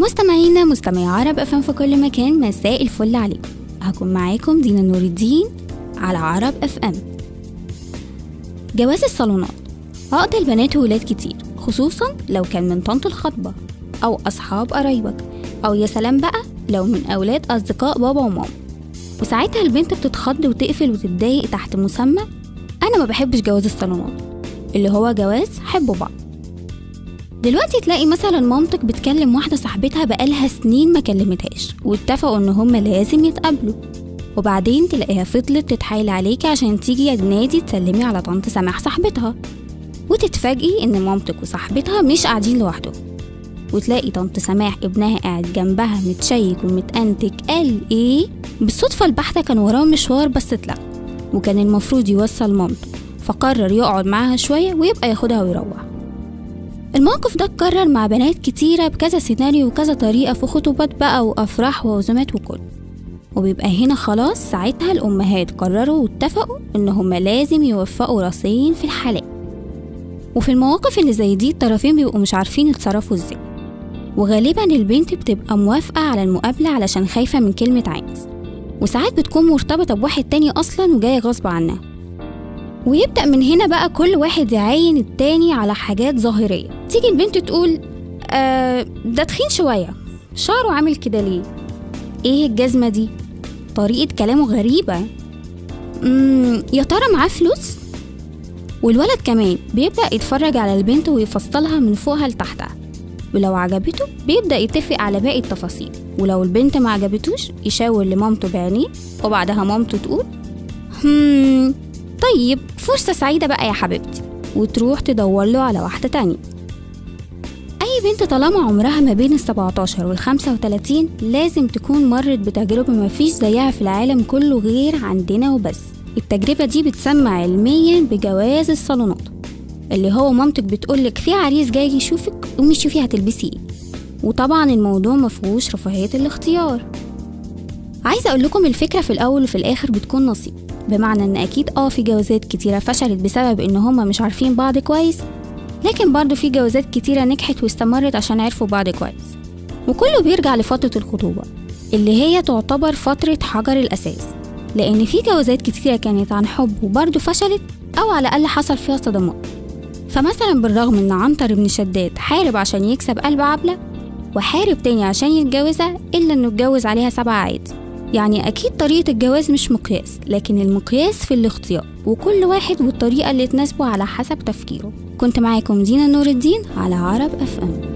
مستمعينا مستمعي عرب FM في كل مكان، مساء الفل عليكم. هكون معاكم دينا نور الدين على عرب FM. جواز الصالونات عقد البنات وولاد كتير، خصوصا لو كان من طنط الخطبة أو أصحاب قرايبك، أو يا سلام بقى لو من أولاد أصدقاء بابا وماما. وساعتها البنت بتتخض وتقفل وتتضايق تحت مسمى أنا ما بحبش جواز الصالونات، اللي هو جواز حبوا بعض. دلوقتي تلاقي مثلا مامتك بتكلم واحدة صاحبتها بقالها سنين ما كلمتهاش، واتفقوا ان هما لازم يتقابلوا، وبعدين تلاقيها فضلت تتحايل عليكي عشان تيجي النادي تسلمي على طنط سماح صاحبتها، وتتفاجئي ان مامتك وصاحبتها مش قاعدين لوحدهم، وتلاقي طنط سماح ابنها قاعد جنبها متشيك ومتأنتك. قال ايه؟ بالصدفة البحتة كان وراه مشوار بس اتلغى، وكان المفروض يوصل مامته، فقرر يقعد معاها شوية ويبقى ياخدها ويروح. الموقف ده اتكرر مع بنات كتيرة بكذا سيناريو وكذا طريقة، في خطوبات بقى وأفراح وعزومات وكل. وبيبقى هنا خلاص ساعتها الأمهات قرروا واتفقوا إن هما لازم يوفقوا راسين في الحلال. وفي المواقف اللي زي دي الطرفين بيبقوا مش عارفين يتصرفوا ازاي، وغالبا البنت بتبقى موافقة على المقابلة علشان خايفة من كلمة عايز، وساعات بتكون مرتبطة بواحد تاني أصلا وجاية غصب عنها. ويبدأ من هنا بقى كل واحد يعين التاني على حاجات ظاهرية. تيجي البنت تقول ده تخين شوية، شعره عامل كده ليه، ايه الجزمة دي، طريقة كلامه غريبة، يا ترى معاه فلوس. والولد كمان بيبدأ يتفرج على البنت ويفصلها من فوقها لتحتها، ولو عجبته بيبدأ يتفق على باقي التفاصيل، ولو البنت ما عجبتوش يشاور لمامته بعينيه، وبعدها مامته تقول طيب فرصة سعيدة بقى يا حبيبتي، وتروح تدور له على واحدة تانية. أي بنت طالما عمرها ما بين 17 وال35 لازم تكون مرت بتجربة ما فيش زيها في العالم كله غير عندنا وبس. التجربة دي بتسمى علميا بجواز الصالونات، اللي هو مامتك بتقولك في عريس جاي يشوفك قومي شوفي هتلبسي ايه. وطبعا الموضوع مفهوش رفاهية الاختيار. عايزة أقول لكم الفكرة في الأول وفي الآخر بتكون نصيب، بمعنى ان اكيد في جوازات كتيرة فشلت بسبب ان هما مش عارفين بعض كويس، لكن برضو في جوازات كتيرة نجحت واستمرت عشان عرفوا بعض كويس. وكله بيرجع لفترة الخطوبة اللي هي تعتبر فترة حجر الأساس، لان في جوازات كتيرة كانت عن حب وبرضو فشلت او على الأقل حصل فيها صدمات. فمثلا بالرغم ان عنتر بن شداد حارب عشان يكسب قلب عبلة، وحارب تاني عشان يتجوزها، إلا انه اتجوز عليها 7 عادي. يعني أكيد طريقة الجواز مش مقياس، لكن المقياس في الاختيار، وكل واحد والطريقة اللي تناسبه على حسب تفكيره. كنت معاكم دينا نور الدين على عرب FM.